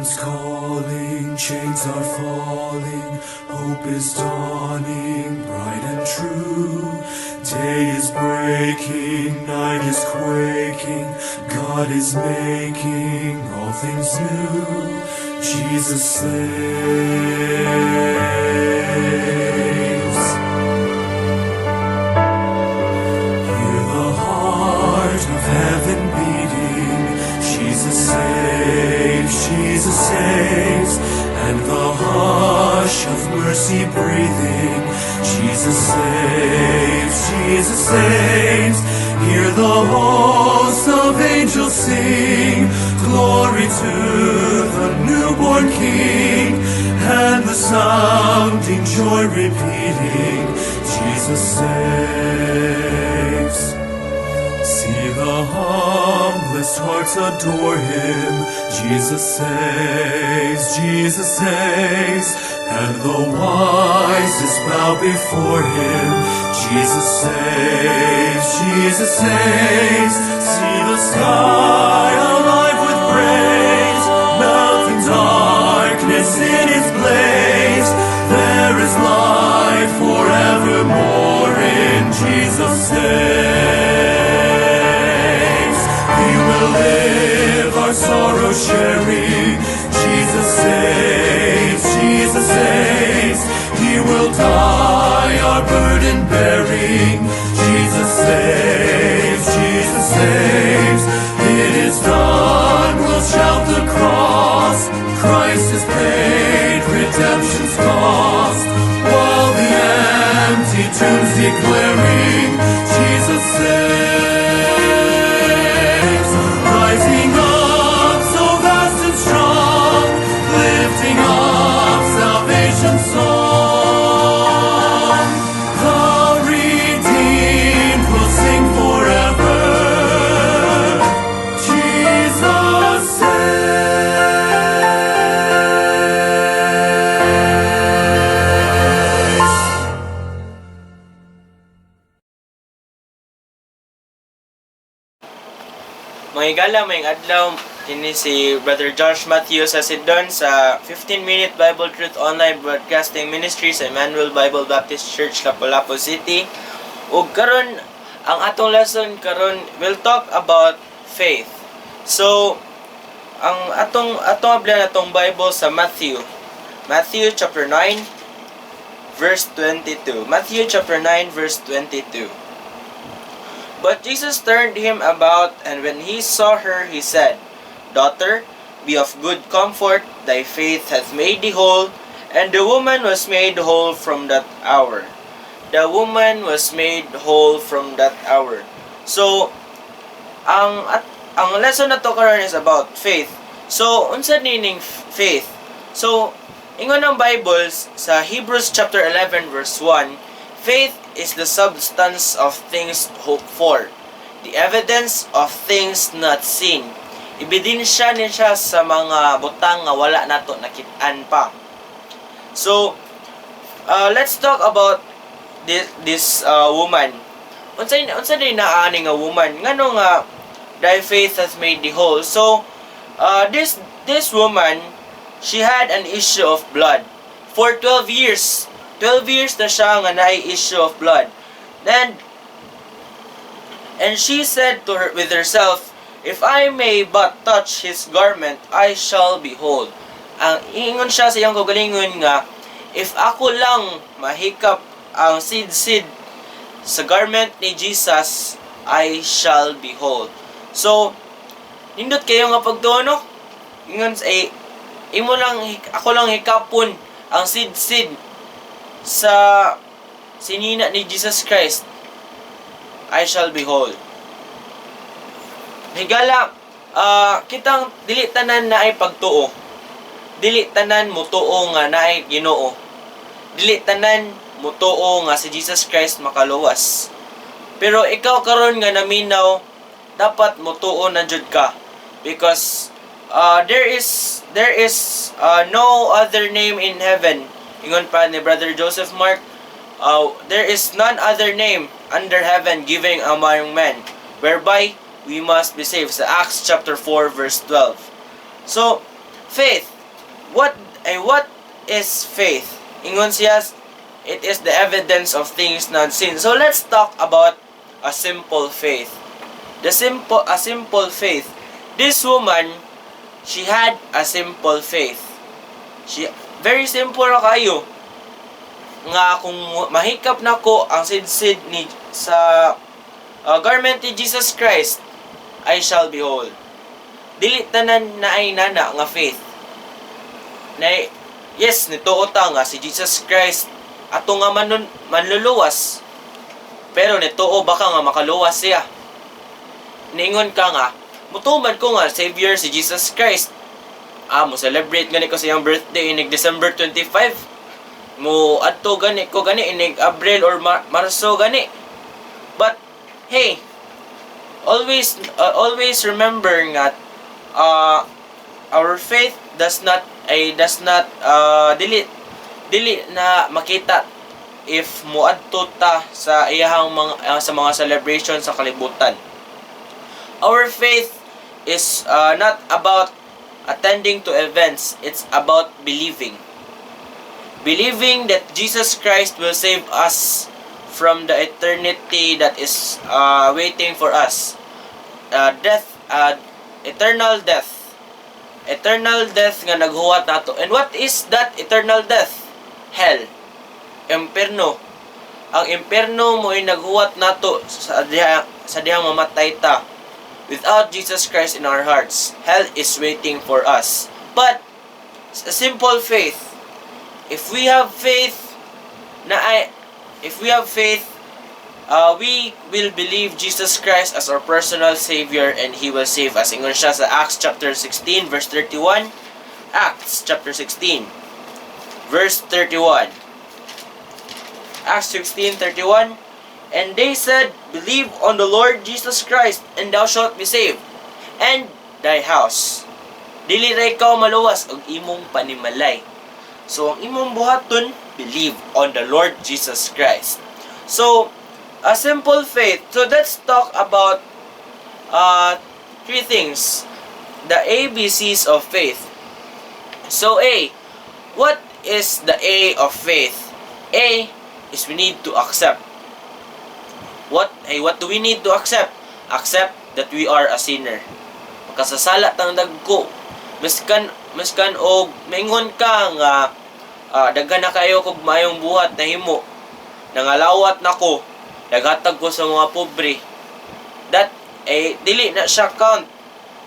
Heaven's calling, chains are falling, hope is dawning, bright and true. Day is breaking, night is quaking, God is making all things new. Jesus saves. Hear the heart of heaven beating, Jesus saves, Jesus saves, and the hush of mercy breathing, Jesus saves, Jesus saves. Hear the hosts of angels sing, glory to the newborn King, and the sounding joy repeating, Jesus saves. See the humblest hearts adore Him, Jesus saves, Jesus saves, and the wisest bow before Him, Jesus saves, Jesus saves. See the sky alive with praise, melting darkness in His blaze. There is light forevermore in Jesus saves. We will live our sorrow sharing, Jesus saves, Jesus saves. He will die our burden bearing, Jesus saves, Jesus saves. It is done, we'll shout the cross, Christ has paid redemption's cost, while the empty tombs declaring, Jesus saves. Rising up so vast and strong, lifting up salvation's song. The redeemed will sing forever, Jesus saves. Mga igala, may adlaw, kini si Brother Josh Matthew sa Sidon sa 15-minute Bible Truth Online Broadcasting Ministry sa Emmanuel Bible Baptist Church, Lapu-Lapu City. Ug karon ang atong lesson karon will talk about faith. So, ang atong ablan atong Bible sa Matthew chapter 9 verse 22. Matthew chapter 9 verse 22. But Jesus turned him about, and when he saw her, he said, Daughter, be of good comfort, thy faith hath made thee whole. And the woman was made whole from that hour. The woman was made whole from that hour. So, ang lesson na to karon is about faith. So, unsa nining faith? So, ingon ng Bible sa Hebrews chapter 11 verse 1, faith is the substance of things hoped for, the evidence of things not seen. Ebidensya ni siya sa mga butang nga wala nato nakit-an pa. So, let's talk about this woman. Unsa din na ani nga woman? Ngano nga thy faith has made thee whole. So, this woman, she had an issue of blood for 12 years. 12 years na siya nga naay issue of blood. And she said to her with herself, if I may but touch his garment, I shall be whole. Ang ingon siya sa iyang kaugalingon nga, if ako lang mahikap ang sid-sid sa garment ni Jesus, I shall be whole. So, nindot kayo nga pagtuno, ingon sa ako lang hikapon ang sid-sid sa sinina ni Jesus Christ, I shall be whole. Higala, kitang dili tanan na ay pagtuo. Dili tanan mutuo nga na ay Ginoo. Dili tanan mutuo nga si Jesus Christ makaluwas. Pero ikaw karon nga naminaw, dapat mutuo na jud ka, because there is no other name in heaven. Ingon pa ni Brother Joseph Mark, there is none other name under heaven given among men, whereby we must be saved. Sa Acts chapter 4 verse 12. So, faith. what is faith? Ingon siya, it is the evidence of things not seen. So let's talk about a simple faith. A simple faith. This woman, she had a simple faith. Very simple ra kayo. Nga kung mahikap nako ang sidsid ni sa garment ni Jesus Christ, I shall be whole. Dili tanan na ay nana nga faith. Na yes, nituo ta nga si Jesus Christ ato nga manluluwas. Pero nituo baka nga makaluwas siya. Ningon ka nga, mutuman ko nga Savior si Jesus Christ. Mo celebrate gani ko sa iyang birthday inig December 25. Mo adto gani ko gani inig Abril or Marso gani. But hey, always remember nga our faith does not dili na makita if muadto ta sa iyahang mga celebration sa kalibutan. Our faith is not about attending to events, it's about believing. Believing that Jesus Christ will save us from the eternity that is waiting for us. Eternal death nga naghuwat nato. And what is that eternal death? Hell. Imperno. Ang imperno mo ay naghuwat nato sa dihang mamatay ta. Without Jesus Christ in our hearts, hell is waiting for us. But a simple faith. If we have faith, we will believe Jesus Christ as our personal Savior and He will save us. Ingon siya sa Acts chapter 16 verse 31. Acts chapter 16 verse 31. Acts 16:31. And they said, believe on the Lord Jesus Christ, and thou shalt be saved, and thy house. Dili ra ikaw maluwas og imong panimalay. So ang imong buhaton, believe on the Lord Jesus Christ. So a simple faith. So let's talk about three things. The ABCs of faith. So A, what is the A of faith? A is we need to accept. What do we need to accept? Accept that we are a sinner. Makasasala tang dagko. Miskan og maingon ka nga daghan na kayo kog maayong buhat na himo. Nangalawat nako. Naghatag ko sa mga pobre. That dili na siya count.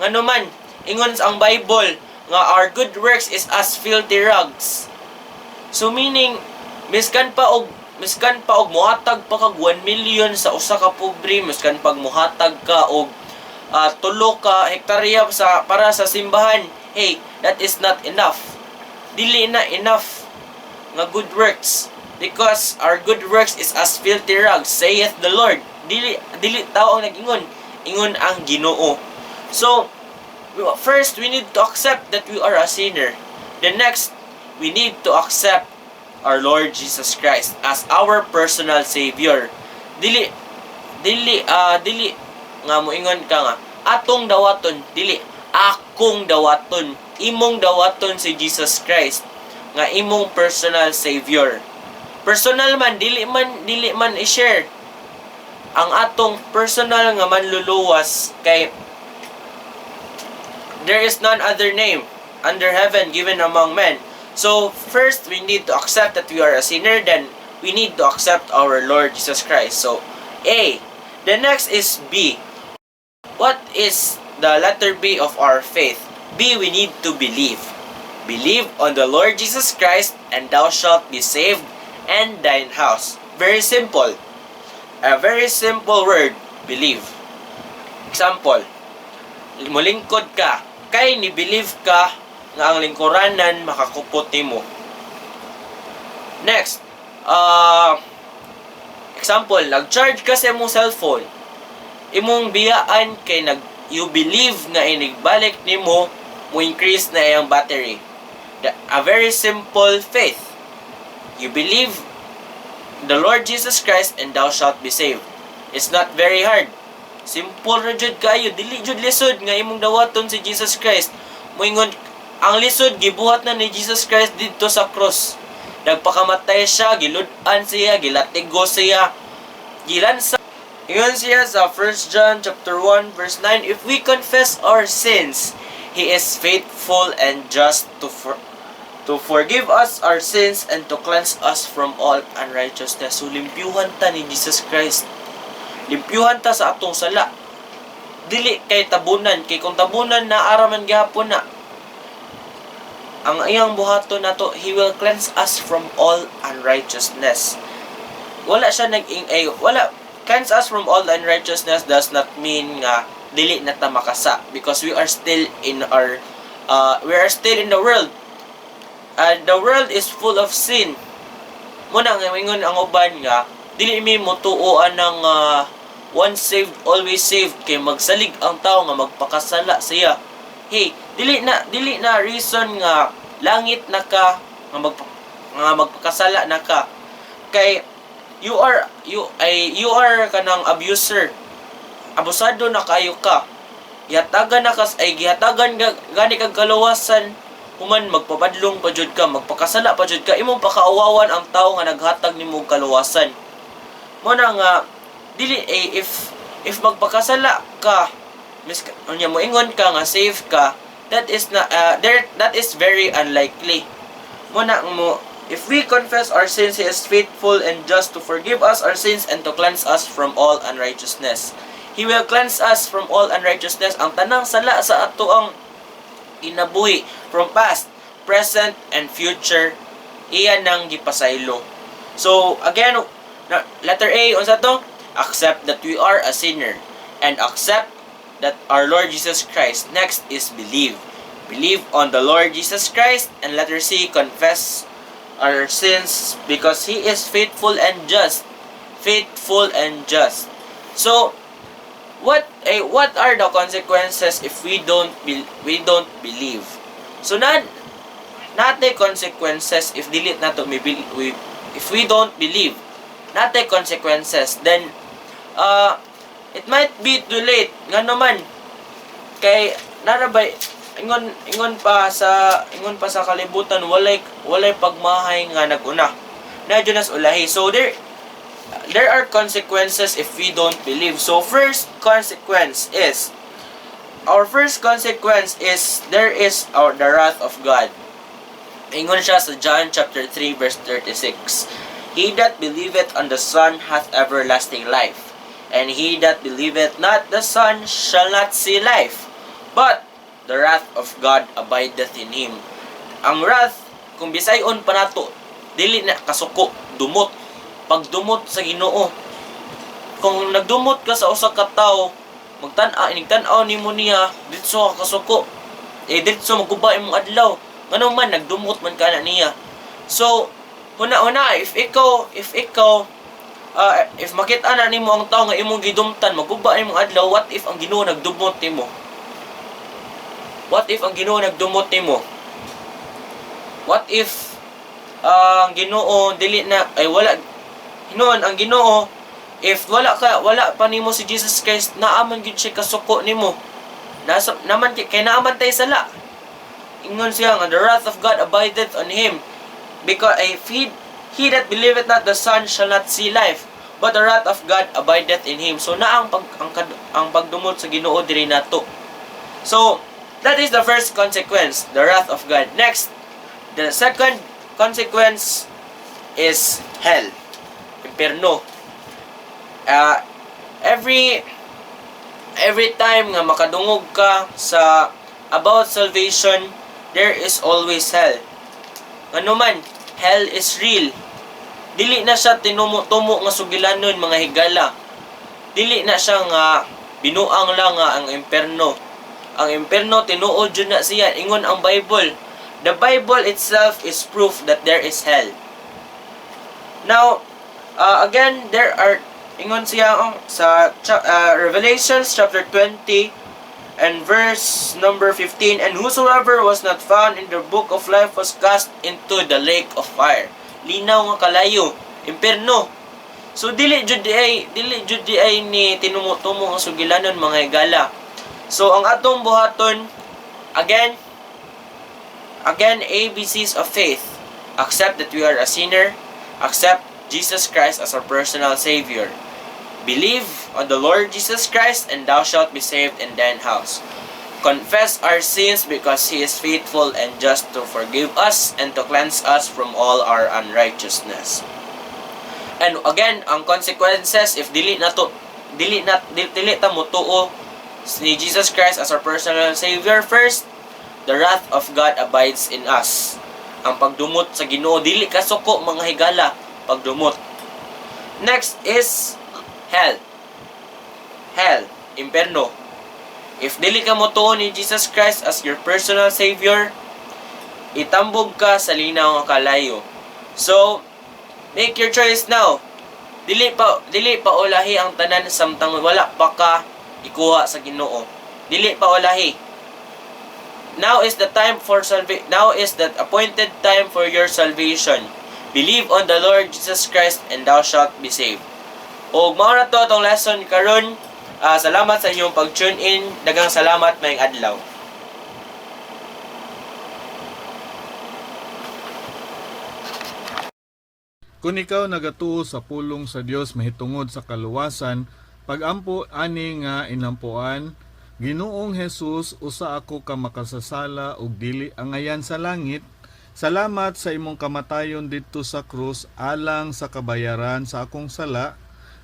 Ngano man ingon ang Bible nga our good works is as filthy rags. So meaning miskan pa og muhatag pa kag 1 million sa usa ka pobre, miskan pag muhatag ka og 3 ka hektarya para sa simbahan, hey, that is not enough. Dili na enough nga good works, because our good works is as filthy rags, saith the Lord. Dili tao ang nag-ingon, ingon ang Ginoo. So first we need to accept that we are a sinner. The next, we need to accept our Lord Jesus Christ as our personal Savior. Dili nga moingon ka nga atong dawaton, dili akong dawaton, imong dawaton si Jesus Christ nga imong personal Savior. Personal man dili man i-share ang atong personal nga manluluwas, kay there is none other name under heaven given among men. So, first, we need to accept that we are a sinner. Then, we need to accept our Lord Jesus Christ. So, A. The next is B. What is the letter B of our faith? B, we need to believe. Believe on the Lord Jesus Christ, and thou shalt be saved, and thine house. Very simple. A very simple word, believe. Example, mulingkod ka, kay ni-believe ka nga ang lingkuranan makakupot nimo. Next, example, nag-charge ka sa imong cellphone. Imong biyaan kay you believe nga inigbalik nimo mo increase na iyang battery. A very simple faith. You believe the Lord Jesus Christ and thou shalt be saved. It's not very hard. Simple ra jud kayo, dili jud lisod nga imong dawaton si Jesus Christ. Moingon Ang lisod gibuhat na ni Jesus Christ dito sa cross. Nagpakamatay siya, giludan siya, gilatigo siya, gilansa. Iyon siya sa 1 John chapter 1 verse 9, if we confess our sins, He is faithful and just to forgive us our sins and to cleanse us from all unrighteousness. So limpyuhan ta ni Jesus Christ. Limpyuhan ta sa atong sala. Dili kay tabunan, kay kung tabunan na araman gihapon na. Ang iyang buhaton nato, He will cleanse us from all unrighteousness. Wala siya cleanse us from all unrighteousness does not mean nga dili na ta makasa, because we are still in the world. The world is full of sin. Muna nga mingon ang uban nga dili mi motuoan ng once saved always saved, kay magsalig ang tao nga magpakasala siya. Hey, dili na reason nga langit na ka nga magpakasala na ka, kay you are kanang abuser, abusado na kayo ka, gihatagan gani kag kalawasan, human magpabadlong pa jud ka, magpakasala pa jud ka, imong pakaawawan ang tao nga naghatag nimo og kalawasan. Mo na nga dili if magpakasala ka, unya mo ingon ka nga safe ka, that is very unlikely. Muna mo, if we confess our sins, He is faithful and just to forgive us our sins and to cleanse us from all unrighteousness. He will cleanse us from all unrighteousness. Ang tanang sala sa ato ang inabuhi from past, present, and future, iyan nang gipasaylo. So again, letter A, unsa to? Accept that we are a sinner and accept that our Lord Jesus Christ. Next is believe. Believe on the Lord Jesus Christ. And letter C, confess our sins because He is faithful and just. Faithful and just. So, what are the consequences if we don't believe? So, nate consequences if dili nato if we don't believe. Nate consequences. Then, it might be too late nga naman, kay narabay ingon pa sa kalibutan, walay pagmahay nga naguna na Jonas ulahi. So there are consequences if we don't believe. So our first consequence is there is the wrath of God. Ingon siya sa John chapter 3 verse 36, he that believeth on the Son hath everlasting life, and he that believeth not the Son shall not see life, but the wrath of God abideth in him. Ang wrath, kung bisayon pa nato, dili na kasuko, dumot. Pagdumot sa Ginoo. Kung nagdumot ka sa usa ka tawo, inigtan-aw nimo niya, ditso ka kasuko. Ditso maguba imong adlaw. Ngano man nagdumot man kana niya. So, una if makita na nimo ang tao nga imong gidumtan, maguba imong adlaw, what if ang Ginoo nagdumot nimo? What if ang Ginoo nagdumot nimo? What if ang Ginoo dili na wala hinuon ang Ginoo, if wala pa nimo si Jesus Christ, naaman gyud siya kasuko nimo. Naman kay naaman tay sala. Ingon siya nga the wrath of God abideth on him, because he that believeth not the Son shall not see life, but the wrath of God abideth in him. So na ang pagdumot sa Ginoo diri nato. So that is the first consequence, the wrath of God. Next, the second consequence is hell, imperno. Every time nga makadungog ka sa about salvation, there is always hell. Ano man, hell is real. Dili na siya tinumo-tumo nga sugilanon mga higala. Dili na siya nga binuang lang nga ang imperno. Ang imperno tinuod jud na siya, ingon ang Bible. The Bible itself is proof that there is hell. Now, again, there are ingon siya sa Revelations chapter 20 and verse number 15, and whosoever was not found in the book of life was cast into the lake of fire. Linaw nga kalayo, imperno. So dili jud ay ni tinumo-tumo nga sugilanon mga higala. So ang atong buhaton, again, Again, ABCs of faith. Accept that we are a sinner. Accept Jesus Christ as our personal Savior. Believe on the Lord Jesus Christ, and thou shalt be saved in thine house. Confess our sins, because He is faithful and just to forgive us and to cleanse us from all our unrighteousness. And again, ang consequences if dili ta mo tuo ni Jesus Christ as our personal Savior. First, the wrath of God abides in us. Ang pagdumot sa Ginoo, dili ka suko mga higala pagdumot. Next is hell. Hell, imperno. If dili ka mo tuo ni Jesus Christ as your personal Savior, itambog ka sa linaw nga kalayo. So, make your choice now. Dili pa ulahi ang tanan samtang wala pa ka ikuha sa Ginoo. Dili pa ulahi. Now is the time for now is the appointed time for your salvation. Believe on the Lord Jesus Christ, and thou shalt be saved. O mao na to atong lesson karon. Salamat sa inyong pag-tune in. Daghang salamat maayong adlaw. Kung ikaw nagatuo sa pulong sa Dios mahitungod sa kaluwasan, pag-ampo ani nga inampuan, Ginoong Hesus, usa ako ka makasasala ug dili angayan sa langit. Salamat sa imong kamatayon didto sa krus alang sa kabayaran sa akong sala.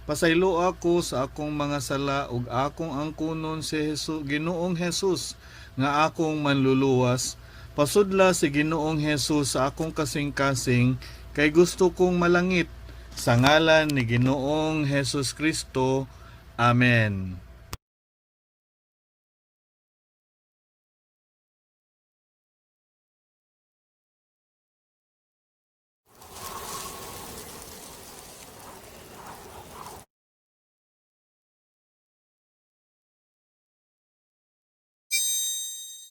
Pasaylo ako sa akong mga sala ug akong angkunon si Ginoong Hesus nga akong manluluwas. Pasudla si Ginoong Hesus sa akong kasing-kasing kay gusto kong malangit. Sa ngalan ni Ginoong Hesus Kristo. Amen.